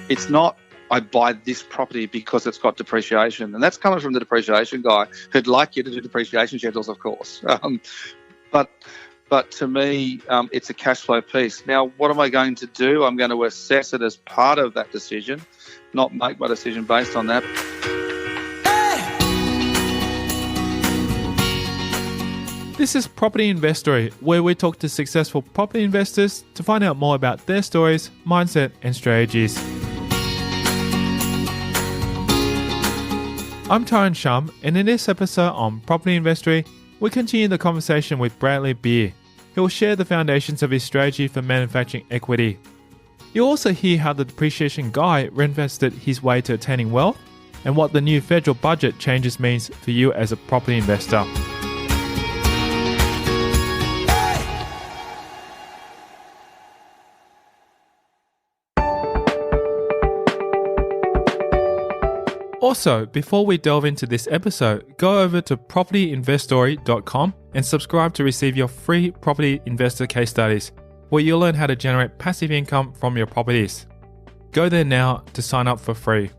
It's not, I buy this property because it's got depreciation. And that's coming from the depreciation guy who'd like you to do depreciation schedules, of course. But to me, it's a cash flow piece. Now, what am I going to do? I'm going to assess it as part of that decision, not make my decision based on that. This is Property Investory, where we talk to successful property investors to find out more about their stories, mindset, and strategies. I'm Tyron Shum, and in this episode on Property Investory, we continue the conversation with Bradley Beer, who will share the foundations of his strategy for manufacturing equity. You'll also hear how the depreciation guy reinvested his way to attaining wealth, and what the new federal budget changes means for you as a property investor. Also, before we delve into this episode, go over to propertyinvestory.com and subscribe to receive your free property investor case studies, where you'll learn how to generate passive income from your properties. Go there now to sign up for free.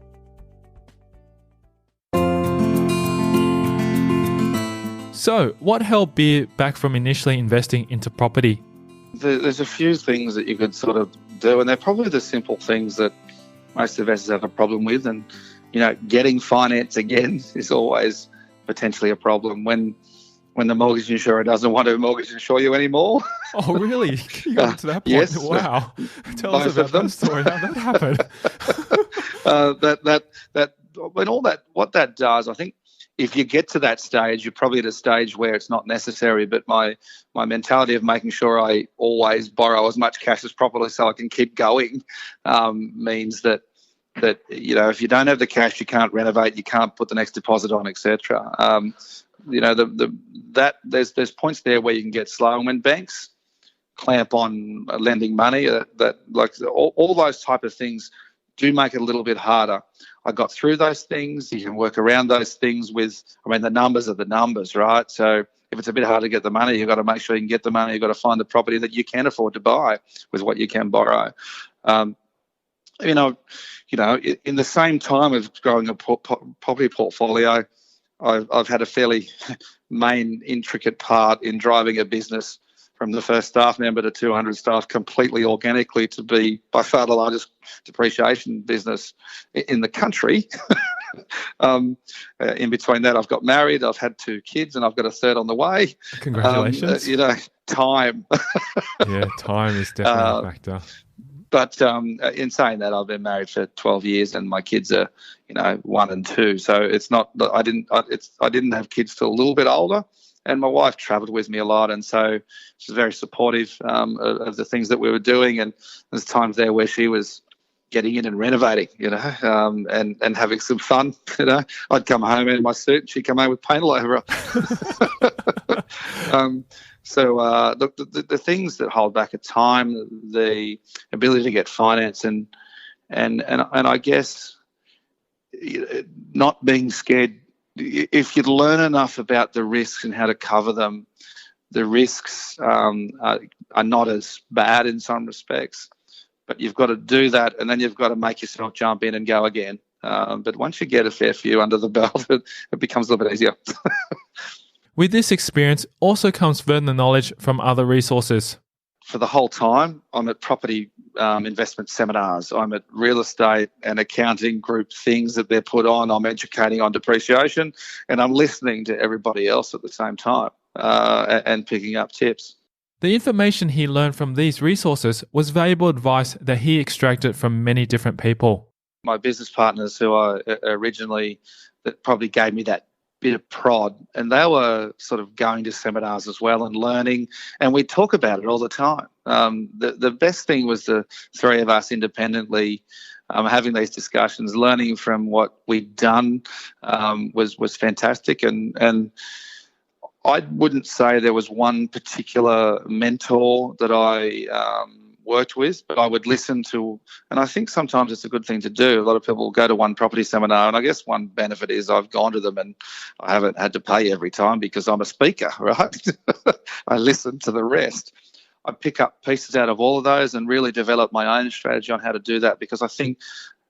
So, what held Beer back from initially investing into property? There's a few things that you could sort of do, and they're probably the simple things that most investors have a problem with. And getting finance again is always potentially a problem when the mortgage insurer doesn't want to mortgage insure you anymore. Oh, really? You got to that point? Yes. Wow. Tell us about that story, how that happened. What that does, I think if you get to that stage, you're probably at a stage where it's not necessary, but my mentality of making sure I always borrow as much cash as properly so I can keep going means that if you don't have the cash, you can't renovate, you can't put the next deposit on, etc. There's points there where you can get slow, and when banks clamp on lending money, all those type of things do make it a little bit harder. I got through those things. You can work around those things the numbers are the numbers, right? So if it's a bit hard to get the money, you've got to make sure you can get the money. You've got to find the property that you can afford to buy with what you can borrow. In the same time of growing a property portfolio, I've had a fairly main intricate part in driving a business from the first staff member to 200 staff completely organically to be by far the largest depreciation business in the country. In between that, I've got married, I've had 2 kids, and I've got a third on the way. Congratulations. Time. Yeah, time is definitely a factor. But in saying that, I've been married for 12 years, and my kids are, 1 and 2. So it's not. I didn't have kids till a little bit older, and my wife travelled with me a lot, and so she was very supportive of the things that we were doing. And there's times there where she was getting in and renovating, and having some fun. I'd come home in my suit, and she'd come home with paint all over her. So the things that hold back at time, the ability to get finance, and I guess not being scared. If you learn enough about the risks and how to cover them, the risks are not as bad in some respects. But you've got to do that, and then you've got to make yourself jump in and go again. But once you get a fair few under the belt, it becomes a little bit easier. With this experience also comes further knowledge from other resources. For the whole time, I'm at property investment seminars. I'm at real estate and accounting group things that they're put on. I'm educating on depreciation, and I'm listening to everybody else at the same time and picking up tips. The information he learned from these resources was valuable advice that he extracted from many different people. My business partners who I originally, that probably gave me that bit of prod, and they were sort of going to seminars as well and learning, and we talk about it all the time. The best thing was the 3 of us independently having these discussions, learning from what we'd done was fantastic, and I wouldn't say there was one particular mentor that I worked with, but I would listen to, and I think sometimes it's a good thing to do. A lot of people go to one property seminar, and I guess one benefit is I've gone to them and I haven't had to pay every time because I'm a speaker, right? I listen to the rest. I pick up pieces out of all of those and really develop my own strategy on how to do that, because I think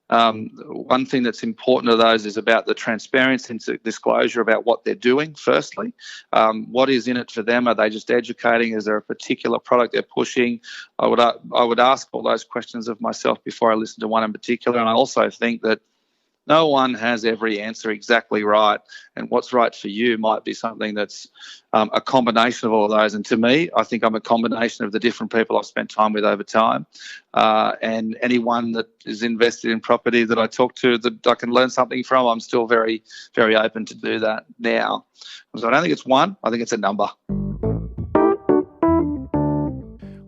One thing that's important to those is about the transparency and disclosure about what they're doing, firstly. What is in it for them? Are they just educating? Is there a particular product they're pushing? I would ask all those questions of myself before I listen to one in particular. And I also think that no one has every answer exactly right, and what's right for you might be something that's a combination of all of those. And to me, I think I'm a combination of the different people I've spent time with over time, and anyone that is invested in property that I talk to that I can learn something from, I'm still very, very open to do that now. So I don't think it's one, I think it's a number.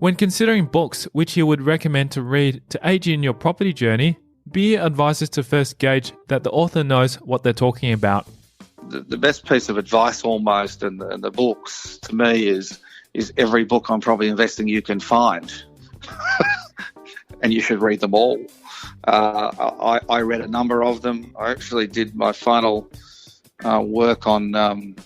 When considering books which you would recommend to read to aid you in your property journey, Beer advises to first gauge that the author knows what they're talking about. The best piece of advice almost in the books to me is every book on property investing you can find. And you should read them all. I read a number of them. I actually did my final work on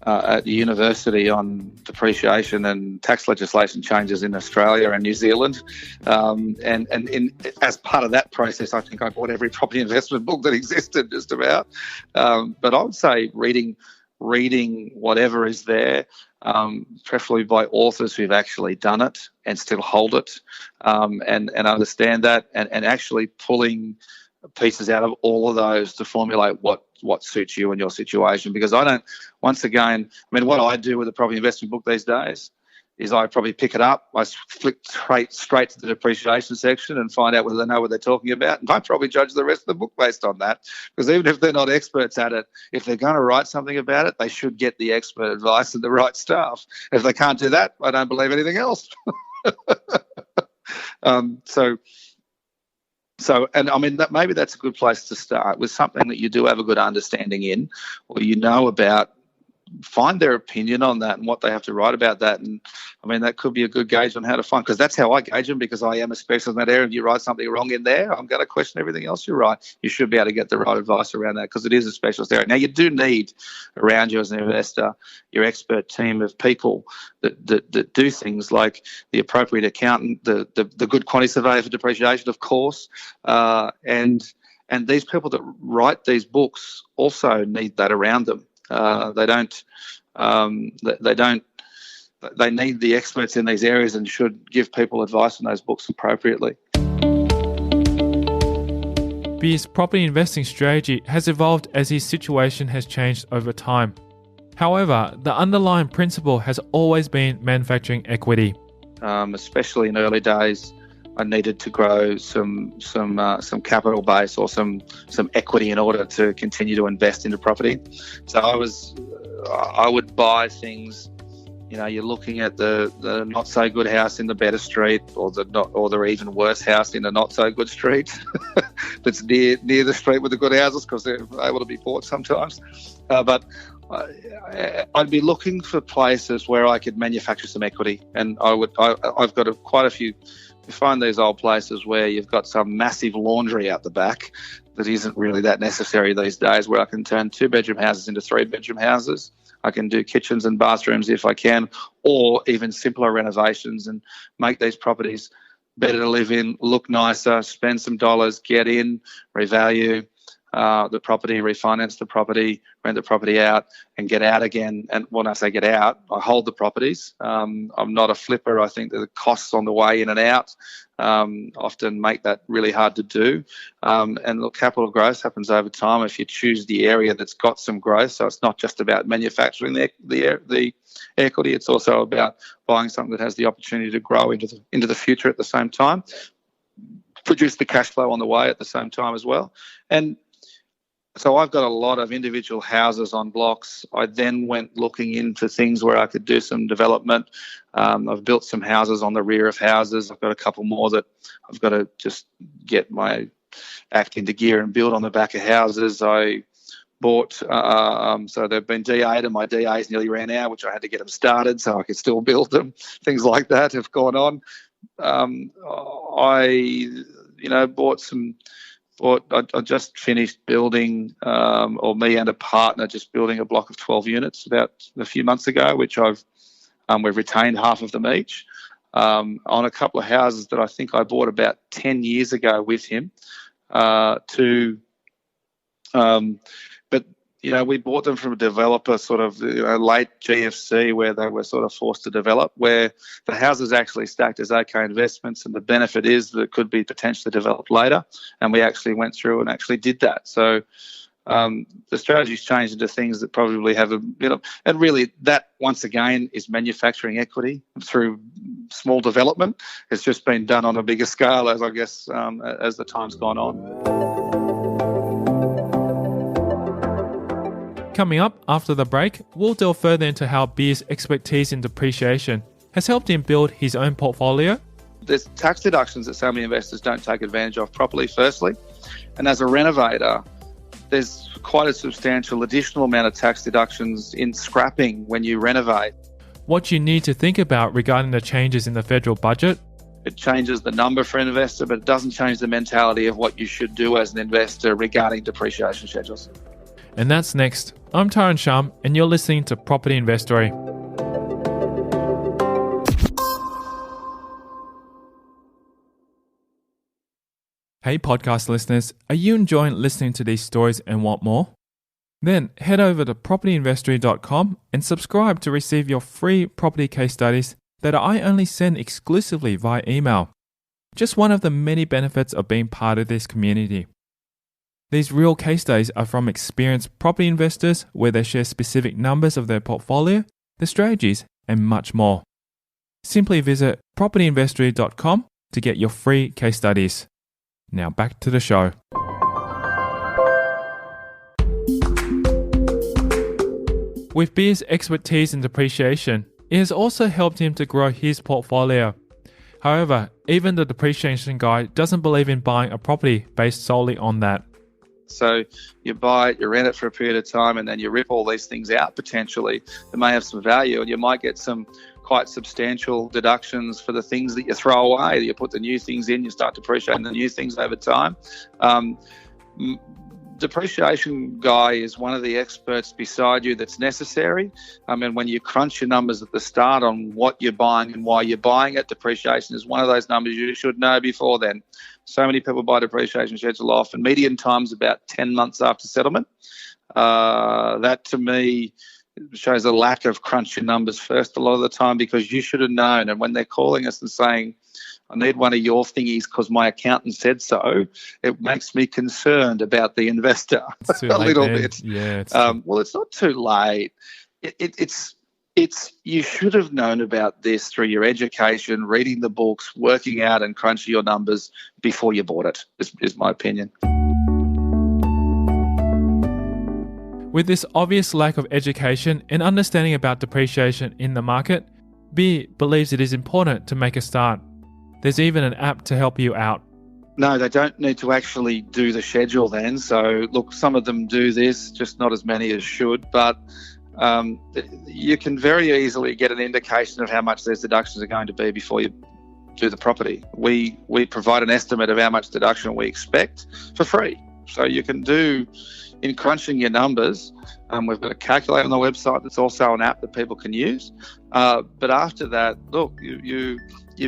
at the university on depreciation and tax legislation changes in Australia and New Zealand. As part of that process, I think I bought every property investment book that existed just about. But I would say reading whatever is there, preferably by authors who've actually done it and still hold it, and understand that, and actually pulling pieces out of all of those to formulate what suits you and your situation. Because I don't, once again, I mean, what I do with a property investment book these days is I probably pick it up, I flick straight to the depreciation section and find out whether they know what they're talking about, and I probably judge the rest of the book based on that. Because even if they're not experts at it, if they're going to write something about it, they should get the expert advice and the right stuff. If they can't do that, I don't believe anything else. So, and I mean, maybe that's a good place to start with something that you do have a good understanding in, or you know about. Find their opinion on that and what they have to write about that. And I mean, that could be a good gauge on how to find, because that's how I gauge them, because I am a specialist in that area. If you write something wrong in there, I'm going to question everything else you write. You should be able to get the right advice around that, because it is a specialist area. Now, you do need around you as an investor your expert team of people that do things like the appropriate accountant, the good quantity surveyor for depreciation, of course, and these people that write these books also need that around them. They need the experts in these areas and should give people advice on those books appropriately. Beer's property investing strategy has evolved as his situation has changed over time. However, the underlying principle has always been manufacturing equity. Especially in early days, I needed to grow some capital base or some equity in order to continue to invest into property. So I would buy things. You know, you're looking at the not so good house in the better street, or the even worse house in a not so good street that's near the street with the good houses, because they're able to be bought sometimes. But I'd be looking for places where I could manufacture some equity, and I've got quite a few. You find these old places where you've got some massive laundry out the back that isn't really that necessary these days, where I can turn 2-bedroom houses into 3-bedroom houses. I can do kitchens and bathrooms if I can, or even simpler renovations, and make these properties better to live in, look nicer, spend some dollars, get in, revalue the property, refinance the property, rent the property out, and get out again. And when I say get out, I hold the properties. I'm not a flipper. I think that the costs on the way in and out often make that really hard to do. And look, capital growth happens over time if you choose the area that's got some growth. So it's not just about manufacturing the equity. It's also about buying something that has the opportunity to grow into the future at the same time, produce the cash flow on the way at the same time as well. And so I've got a lot of individual houses on blocks. I then went looking into things where I could do some development. I've built some houses on the rear of houses. I've got a couple more that I've got to just get my act into gear and build on the back of houses. I bought, so they've been DA'd and my DAs nearly ran out, which I had to get them started so I could still build them. Things like that have gone on. I just finished building, or me and a partner just building a block of 12 units about a few months ago, which we've retained half of them each, on a couple of houses that I think I bought about 10 years ago with him. But we bought them from a developer sort of late GFC, where they were sort of forced to develop, where the houses actually stacked as okay investments, and the benefit is that it could be potentially developed later. And we actually went through and actually did that. So the strategy's changed into things that probably have and really that once again is manufacturing equity through small development. It's just been done on a bigger scale, as I guess as the time's gone on. Coming up after the break, we'll delve further into how Beer's expertise in depreciation has helped him build his own portfolio. There's tax deductions that so many investors don't take advantage of properly, firstly. And as a renovator, there's quite a substantial additional amount of tax deductions in scrapping when you renovate. What you need to think about regarding the changes in the federal budget. It changes the number for an investor, but it doesn't change the mentality of what you should do as an investor regarding depreciation schedules. And that's next. I'm Tyron Shum, and you're listening to Property Investory. Hey podcast listeners, are you enjoying listening to these stories and want more? Then head over to propertyinvestory.com and subscribe to receive your free property case studies that I only send exclusively via email. Just one of the many benefits of being part of this community. These real case studies are from experienced property investors where they share specific numbers of their portfolio, their strategies, and much more. Simply visit propertyinvestory.com to get your free case studies. Now back to the show. With Beer's expertise in depreciation, it has also helped him to grow his portfolio. However, even the depreciation guy doesn't believe in buying a property based solely on that. So you buy it, you rent it for a period of time, and then you rip all these things out potentially that may have some value, and you might get some quite substantial deductions for the things that you throw away. You put the new things in, you start depreciating the new things over time. Depreciation guy is one of the experts beside you that's necessary. And when you crunch your numbers at the start on what you're buying and why you're buying it, depreciation is one of those numbers you should know before then. So many people buy depreciation schedule off, and median time's about 10 months after settlement. That to me shows a lack of crunching numbers first a lot of the time, because you should have known. And when they're calling us and saying, I need one of your thingies because my accountant said so, it makes me concerned about the investor a little bit. Yeah, well, it's not too late. It's you should have known about this through your education, reading the books, working out and crunching your numbers before you bought it, is my opinion. With this obvious lack of education and understanding about depreciation in the market, Beer believes it is important to make a start. There's even an app to help you out. No, they don't need to actually do the schedule then. So, look, some of them do this, just not as many as should. But you can very easily get an indication of how much those deductions are going to be before you do the property. We provide an estimate of how much deduction we expect for free. So you can do, in crunching your numbers, we've got a calculator on the website that's also an app that people can use. But after that, look, you've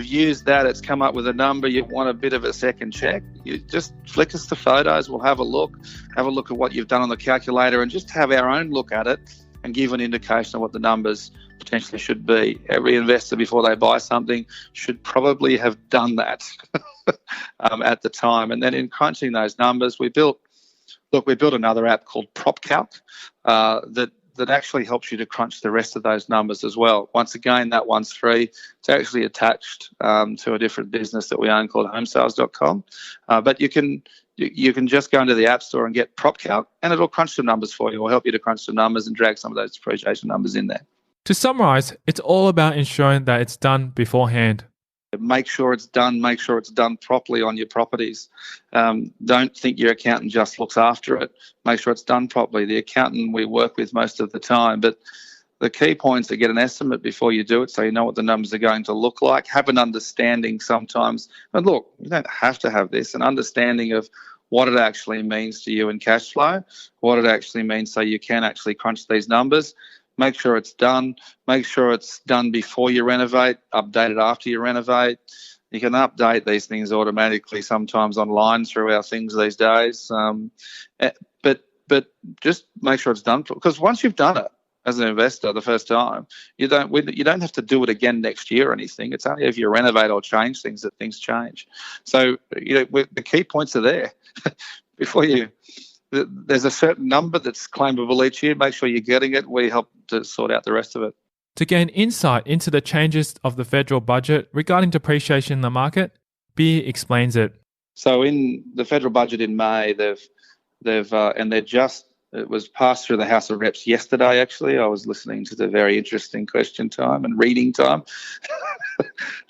used that, it's come up with a number, you want a bit of a second check, you just flick us the photos, we'll have a look at what you've done on the calculator and just have our own look at it and give an indication of what the numbers potentially should be. Every investor before they buy something should probably have done that at the time. And then in crunching those numbers, we built another app called PropCalc that actually helps you to crunch the rest of those numbers as well. Once again, that one's free. It's actually attached to a different business that we own called homesales.com. But you can just go into the App Store and get PropCalc, and it'll crunch some numbers for you, or help you to crunch some numbers and drag some of those depreciation numbers in there. To summarize, it's all about ensuring that it's done beforehand. Make sure it's done. Make sure it's done properly on your properties. Don't think your accountant just looks after it. Make sure it's done properly. The accountant we work with most of the time, but the key points are get an estimate before you do it, so you know what the numbers are going to look like. Have an understanding sometimes. And look, you don't have to have this. An understanding of what it actually means to you in cash flow, what it actually means so you can actually crunch these numbers. Make sure it's done. Make sure it's done before you renovate, update it after you renovate. You can update these things automatically sometimes online through our things these days. But just make sure it's done, because once you've done it as an investor the first time, you don't have to do it again next year or anything. It's only if you renovate or change things that things change. So the key points are there. There's a certain number that's claimable each year. Make sure you're getting it. We help to sort out the rest of it. To gain insight into the changes of the federal budget regarding depreciation in the market, Beer explains it. So in the federal budget in May, it was passed through the House of Reps yesterday, actually. I was listening to the very interesting question time and reading time.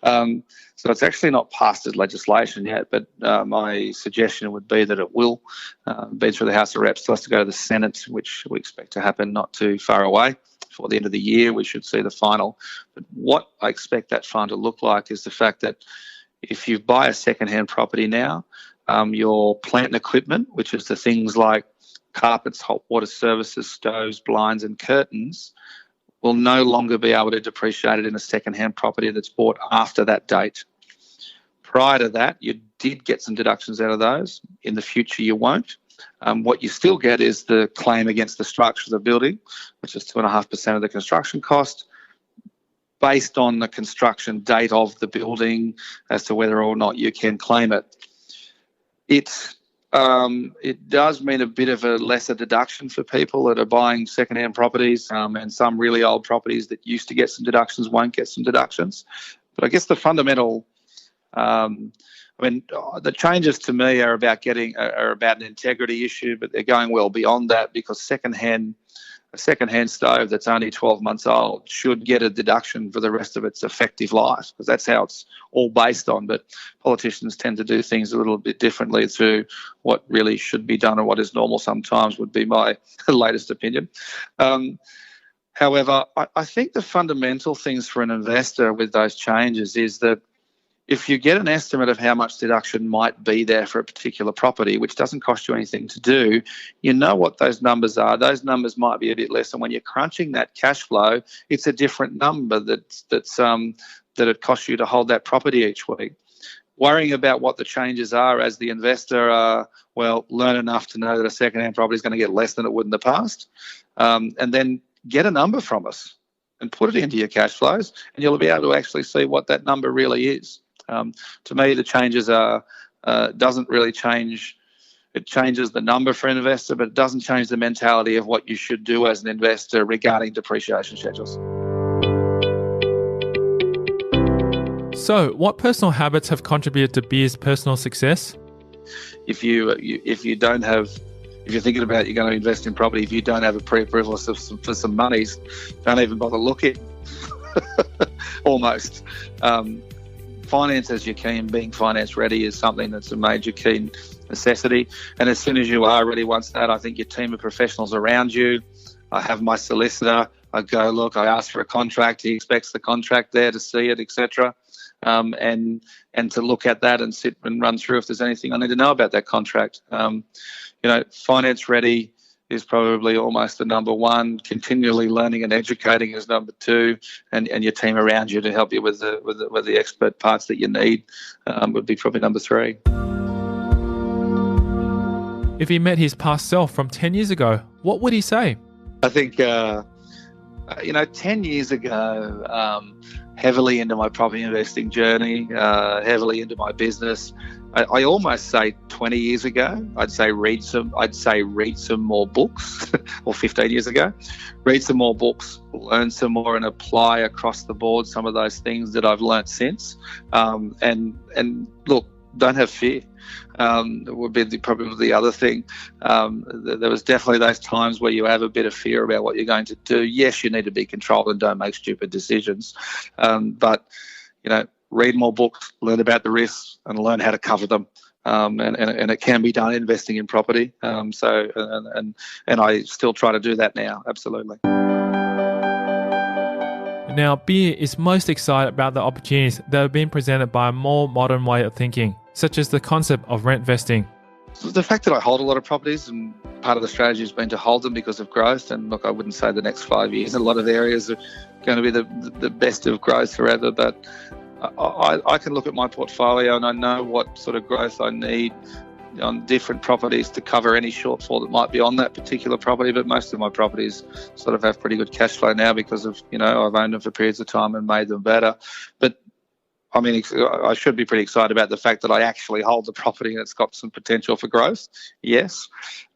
So it's actually not passed as legislation yet, but my suggestion would be that it will be through the House of Reps. It has to go to the Senate, which we expect to happen not too far away. Before the end of the year, we should see the final. But what I expect that fund to look like is the fact that if you buy a second-hand property now, your plant and equipment, which is the things like carpets, hot water services, stoves, blinds and curtains, will no longer be able to depreciate it in a second-hand property that's bought after that date. Prior to that, you did get some deductions out of those. In the future, you won't. What you still get is the claim against the structure of the building, which is 2.5% of the construction cost, based on the construction date of the building as to whether or not you can claim it. It does mean a bit of a lesser deduction for people that are buying second-hand properties, and some really old properties that used to get some deductions won't get some deductions. But I guess the fundamental, the changes to me are about an integrity issue, but they're going well beyond that, because a second-hand stove that's only 12 months old should get a deduction for the rest of its effective life, because that's how it's all based on. But politicians tend to do things a little bit differently to what really should be done, or what is normal sometimes, would be my latest opinion. However, I think the fundamental things for an investor with those changes is that if you get an estimate of how much deduction might be there for a particular property, which doesn't cost you anything to do, you know what those numbers are. Those numbers might be a bit less, and when you're crunching that cash flow, it's a different number that it costs you to hold that property each week. Worrying about what the changes are as the investor, learn enough to know that a second-hand property is going to get less than it would in the past, and then get a number from us and put it into your cash flows, and you'll be able to actually see what that number really is. To me, the changes doesn't really change. It changes the number for an investor, but it doesn't change the mentality of what you should do as an investor regarding depreciation schedules. So, what personal habits have contributed to Beer's personal success? If you're thinking about you're going to invest in property, if you don't have a pre-approval for some monies, don't even bother looking. Almost. Finance as your key and being finance ready is something that's a major key necessity. And as soon as you are ready, once that, I think your team of professionals around you. I have my solicitor. I go, look, I ask for a contract. He expects the contract there to see it, etc. And to look at that and sit and run through if there's anything I need to know about that contract. Finance ready is probably almost the number one. Continually learning and educating is number two, and your team around you to help you with the expert parts that you need would be probably number three. If he met his past self from 10 years ago, what would he say? I think 10 years ago, heavily into my property investing journey, heavily into my business. I almost say 20 years ago, I'd say read some more books, or 15 years ago, read some more books, learn some more, and apply across the board some of those things that I've learnt since. And look, don't have fear. Would be probably the other thing. There was definitely those times where you have a bit of fear about what you're going to do. Yes, you need to be controlled and don't make stupid decisions. But read more books, learn about the risks, and learn how to cover them. And it can be done investing in property. And I still try to do that now. Absolutely. Now, Beer is most excited about the opportunities that have been presented by a more modern way of thinking, such as the concept of rent vesting. So the fact that I hold a lot of properties, and part of the strategy has been to hold them because of growth. And look, I wouldn't say the next 5 years, a lot of areas are going to be the best of growth forever, but I can look at my portfolio and I know what sort of growth I need on different properties to cover any shortfall that might be on that particular property. But most of my properties sort of have pretty good cash flow now because of, I've owned them for periods of time and made them better. But I mean, I should be pretty excited about the fact that I actually hold the property and it's got some potential for growth. Yes.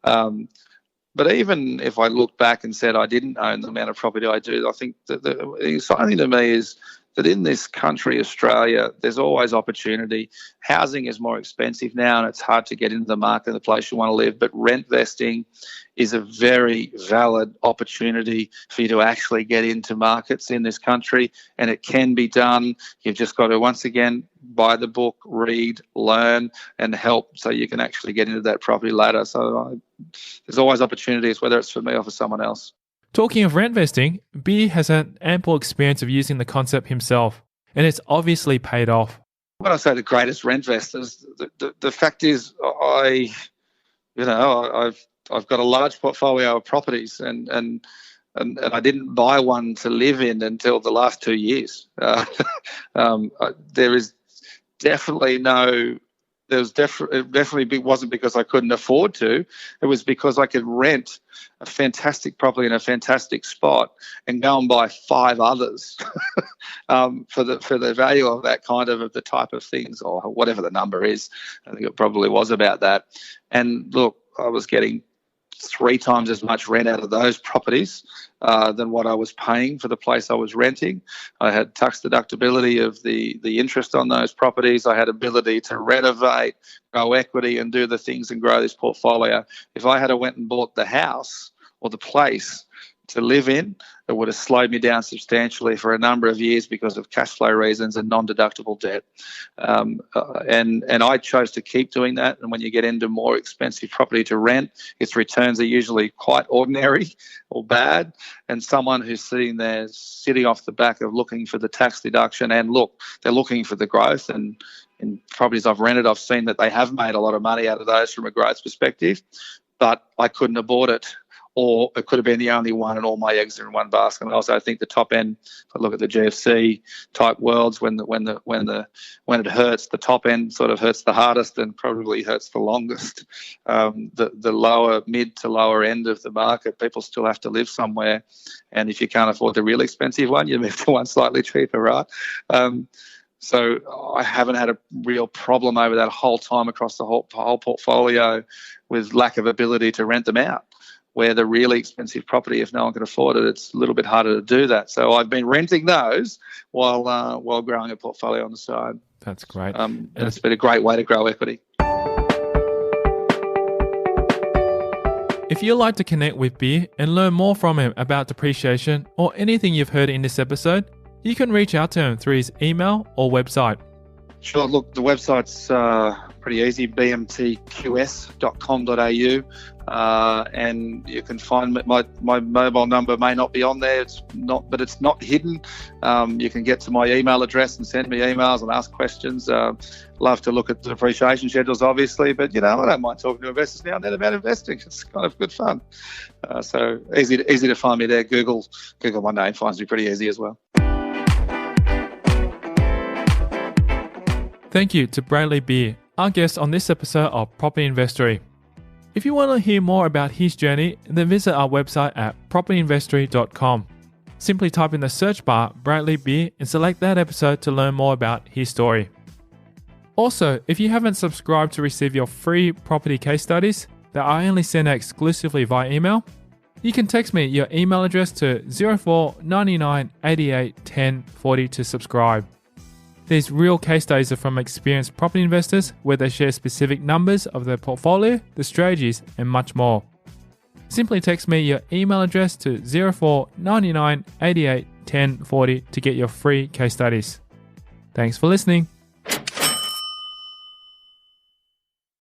But even if I look back and said I didn't own the amount of property I do, I think that the exciting to me is that in this country, Australia, there's always opportunity. Housing is more expensive now and it's hard to get into the market, the place you want to live, but rent vesting is a very valid opportunity for you to actually get into markets in this country, and it can be done. You've just got to, once again, buy the book, read, learn, and help so you can actually get into that property later. So there's always opportunities, whether it's for me or for someone else. Talking of rent vesting, B has had ample experience of using the concept himself, and it's obviously paid off. When I say the greatest rent vesters, the fact is I've got a large portfolio of properties and I didn't buy one to live in until the last 2 years. There is definitely it definitely wasn't because I couldn't afford to. It was because I could rent a fantastic property in a fantastic spot and go and buy 5 others for the value of that kind of the type of things, or whatever the number is. I think it probably was about that. And look, I was getting 3 times as much rent out of those properties than what I was paying for the place I was renting. I had tax deductibility of the interest on those properties. I had ability to renovate, grow equity, and do the things and grow this portfolio. If I had went and bought the house or the place to live in, it would have slowed me down substantially for a number of years because of cash flow reasons and non-deductible debt. And I chose to keep doing that. And when you get into more expensive property to rent, its returns are usually quite ordinary or bad. And someone who's sitting off the back of looking for the tax deduction, and look, they're looking for the growth. And in properties I've rented, I've seen that they have made a lot of money out of those from a growth perspective, but I couldn't have bought it. Or it could have been the only one and all my eggs are in one basket. And also I think the top end, if I look at the GFC type worlds, when it hurts, the top end sort of hurts the hardest and probably hurts the longest. The mid to lower end of the market, people still have to live somewhere. And if you can't afford the really expensive one, you move to one slightly cheaper, right? So I haven't had a real problem over that whole time across the whole portfolio with lack of ability to rent them out. Where the really expensive property, if no one can afford it, it's a little bit harder to do that. So I've been renting those while growing a portfolio on the side. That's great. And it's been a great way to grow equity. If you'd like to connect with Beer and learn more from him about depreciation or anything you've heard in this episode, you can reach out to him through his email or website. Sure. Look, the website's pretty easy, bmtqs.com.au, and you can find my mobile number may not be on there. But it's not hidden. You can get to my email address and send me emails and ask questions. Love to look at the depreciation schedules, obviously, but I don't mind talking to investors now and then about investing. It's kind of good fun. So easy to find me there. Google my name, finds me pretty easy as well. Thank you to Bradley Beer, our guest on this episode of Property Investory. If you want to hear more about his journey, then visit our website at propertyinvestory.com. Simply type in the search bar Bradley Beer and select that episode to learn more about his story. Also, if you haven't subscribed to receive your free property case studies that I only send out exclusively via email, you can text me your email address to 04 99 88 10 40 to subscribe. These real case studies are from experienced property investors where they share specific numbers of their portfolio, the strategies, and much more. Simply text me your email address to 04 99 88 10 40 to get your free case studies. Thanks for listening.